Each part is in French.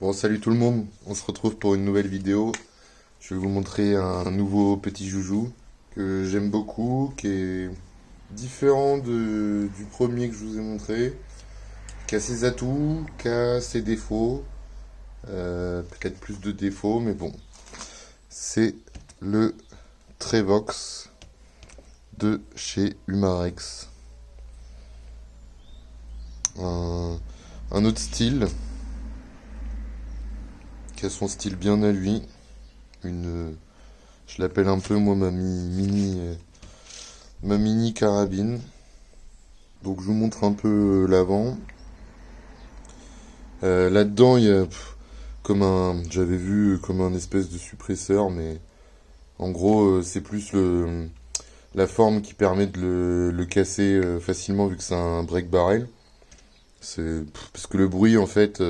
Bon, salut tout le monde, on se retrouve pour une nouvelle vidéo. Je vais vous montrer un nouveau petit joujou que j'aime beaucoup, qui est différent du premier que je vous ai montré, qui a ses atouts, qui a ses défauts, peut-être plus de défauts, mais bon. C'est le Trevox de chez Umarex. Un autre style, qui a son style bien à lui. Je l'appelle un peu moi ma mini carabine. Donc je vous montre un peu l'avant. Là-dedans il y a j'avais vu comme un espèce de suppresseur, mais en gros c'est plus la forme qui permet de le casser facilement vu que c'est un break barrel. Parce que le bruit en fait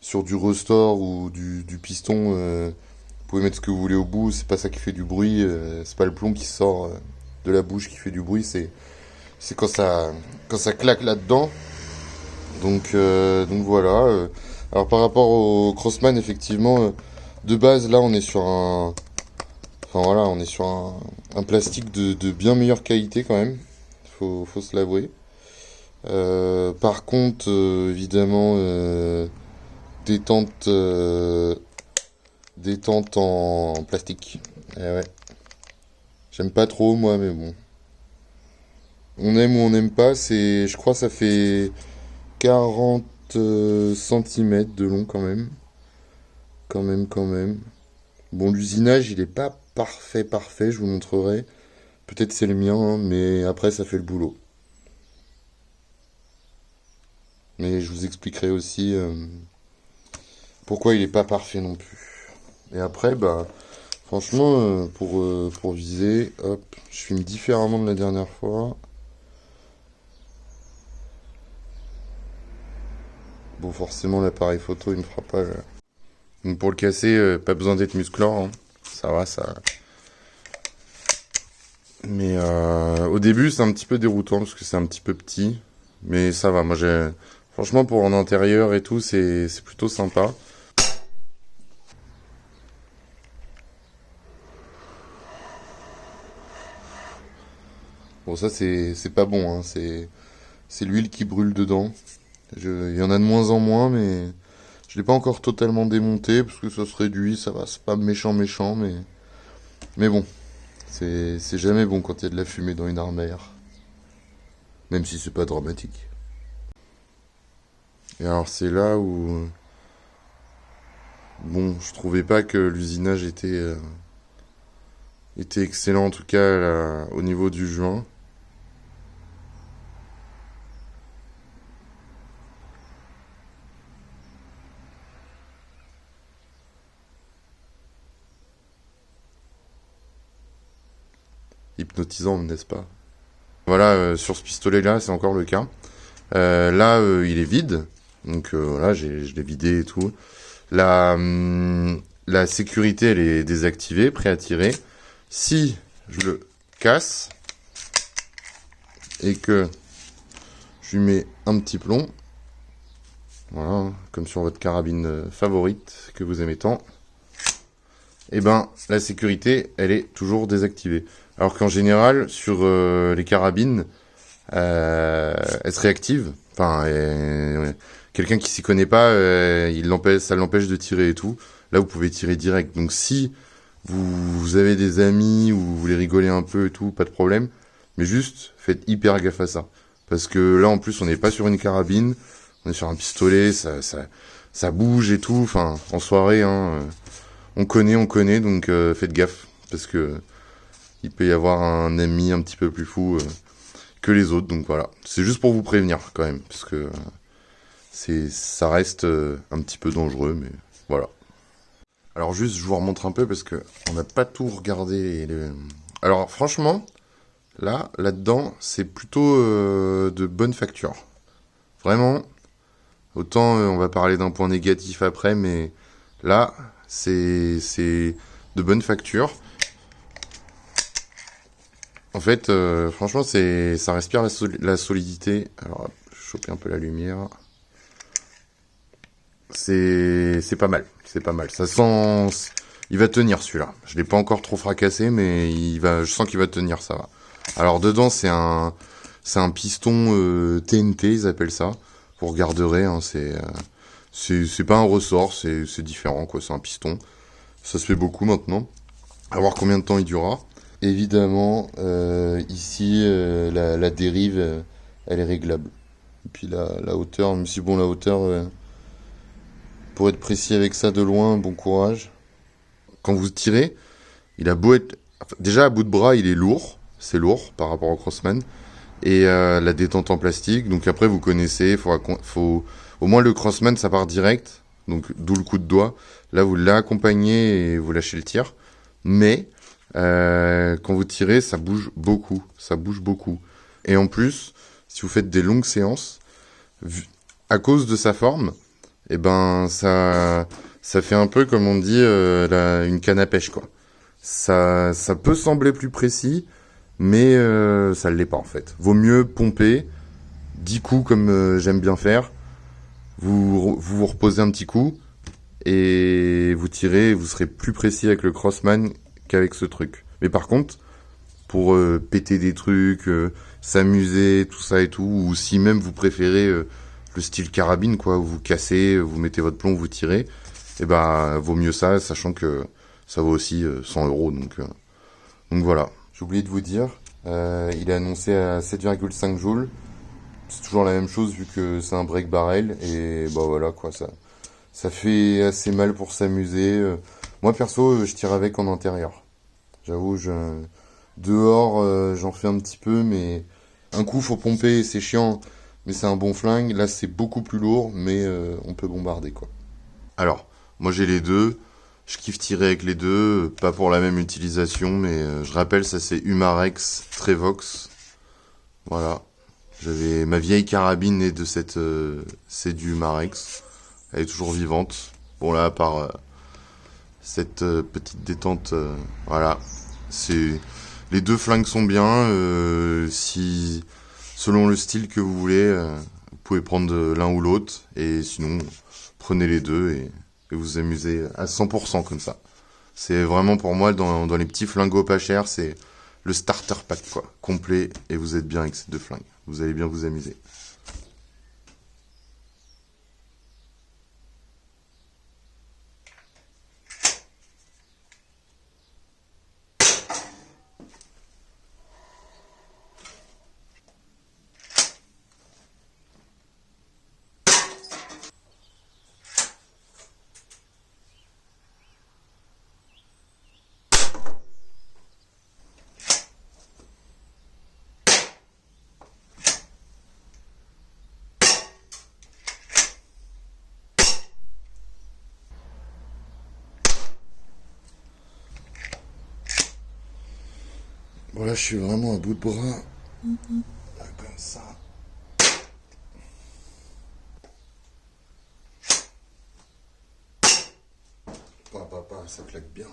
sur du restore ou du piston, vous pouvez mettre ce que vous voulez au bout, c'est pas ça qui fait du bruit, c'est pas le plomb qui sort de la bouche qui fait du bruit, c'est quand ça claque là-dedans. Donc voilà. Alors par rapport au Crossman, effectivement, de base là on est sur un plastique de bien meilleure qualité quand même, faut se l'avouer. Par contre, évidemment, détente, détente en plastique. Eh ouais. J'aime pas trop moi, mais bon. On aime ou on n'aime pas, je crois que ça fait 40 cm de long quand même. Quand même. Bon, l'usinage, il est pas parfait, je vous montrerai. Peut-être c'est le mien, hein, mais après ça fait le boulot. Mais je vous expliquerai aussi pourquoi il est pas parfait non plus. Et après, bah, franchement, pour viser, hop, je filme différemment de la dernière fois. Bon, forcément, l'appareil photo, il me fera pas. Donc pour le casser, pas besoin d'être musclore, hein. Ça va, ça. Mais au début, c'est un petit peu déroutant parce que c'est un petit peu petit. Mais ça va, moi j'ai. Franchement, pour en intérieur et tout, c'est plutôt sympa. Bon, ça, c'est pas bon, hein. C'est l'huile qui brûle dedans. Il y en a de moins en moins, mais je l'ai pas encore totalement démonté parce que ça se réduit, ça va. C'est pas méchant, mais bon. C'est jamais bon quand il y a de la fumée dans une armère. Même si c'est pas dramatique. Et alors, c'est là où. Bon, je trouvais pas que l'usinage était excellent, en tout cas là, au niveau du joint. Hypnotisant, n'est-ce pas? Voilà, sur ce pistolet-là, c'est encore le cas. Là, il est vide. Donc voilà, je l'ai vidé et tout. La sécurité, elle est désactivée, prêt à tirer. Si je le casse et que je lui mets un petit plomb, voilà, comme sur votre carabine favorite que vous aimez tant, et ben la sécurité, elle est toujours désactivée. Alors qu'en général, sur les carabines, elle se réactive. Enfin, quelqu'un qui s'y connaît pas, ça l'empêche de tirer et tout. Là, vous pouvez tirer direct. Donc, si vous avez des amis ou vous voulez rigoler un peu et tout, pas de problème. Mais juste, faites hyper gaffe à ça. Parce que là, en plus, on n'est pas sur une carabine. On est sur un pistolet, ça bouge et tout. Enfin, en soirée, hein, on connaît, donc faites gaffe. Parce que il peut y avoir un ami un petit peu plus fou que les autres. Donc voilà, c'est juste pour vous prévenir quand même. Parce que ça reste un petit peu dangereux, mais voilà. Alors juste, je vous remontre un peu parce que on n'a pas tout regardé. Alors franchement, là-dedans, c'est plutôt de bonne facture. Vraiment, autant on va parler d'un point négatif après, mais là, c'est de bonne facture. En fait, franchement, ça respire la solidité. Alors, je vais choper un peu la lumière. c'est pas mal. C'est pas mal. Ça sent... Il va tenir celui-là. Je l'ai pas encore trop fracassé, mais je sens qu'il va tenir, ça va. Alors dedans, c'est un piston TNT, ils appellent ça. Vous regarderez, hein, c'est pas un ressort, c'est différent, quoi. C'est un piston. Ça se fait beaucoup maintenant. À voir combien de temps il durera. Évidemment, ici, la dérive, elle est réglable. Et puis la hauteur, même si bon, la hauteur, pour être précis avec ça de loin, bon courage. Quand vous tirez, il a beau être... Déjà, à bout de bras, il est lourd. C'est lourd par rapport au Crosman. Et la détente en plastique. Donc après, vous connaissez, faut... Au moins, le Crosman, ça part direct. Donc, d'où le coup de doigt. Là, vous l'accompagnez et vous lâchez le tir. Mais, quand vous tirez, ça bouge beaucoup. Ça bouge beaucoup. Et en plus, si vous faites des longues séances, à cause de sa forme, eh ben, ça fait un peu, comme on dit, une canne à pêche, quoi. Ça peut sembler plus précis, mais ça ne l'est pas, en fait. Vaut mieux pomper 10 coups, comme j'aime bien faire. Vous reposez un petit coup, et vous tirez, vous serez plus précis avec le Crosman qu'avec ce truc. Mais par contre, pour péter des trucs, s'amuser, tout ça et tout, ou si même vous préférez le style carabine, quoi, où vous cassez, vous mettez votre plomb, vous tirez, et ben vaut mieux ça, sachant que ça vaut aussi 100 €. Donc voilà. J'ai oublié de vous dire, il est annoncé à 7,5 joules. C'est toujours la même chose vu que c'est un break barrel, et bah voilà quoi, ça fait assez mal pour s'amuser. Moi perso, je tire avec en intérieur. J'avoue, dehors, j'en fais un petit peu, mais un coup faut pomper, c'est chiant, mais c'est un bon flingue. Là, c'est beaucoup plus lourd, mais on peut bombarder, quoi. Alors, moi j'ai les deux. Je kiffe tirer avec les deux, pas pour la même utilisation, mais je rappelle, ça c'est Umarex Trevox. Voilà. J'avais ma vieille carabine née de c'est du Umarex. Elle est toujours vivante. Bon là, à part cette petite détente, voilà. Les deux flingues sont bien. Si selon le style que vous voulez, vous pouvez prendre l'un ou l'autre, et sinon prenez les deux et vous amusez à 100% comme ça. C'est vraiment pour moi dans les petits flingos pas chers, c'est le starter pack, quoi, complet, et vous êtes bien avec ces deux flingues. Vous allez bien vous amuser. Bon là, je suis vraiment à bout de bras. Là, comme ça. Papa, ça claque bien.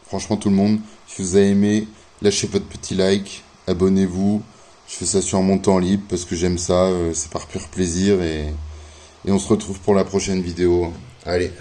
Franchement, tout le monde, si vous avez aimé, lâchez votre petit like, abonnez-vous. Je fais ça sur mon temps libre parce que j'aime ça, c'est par pur plaisir, et on se retrouve pour la prochaine vidéo. Allez.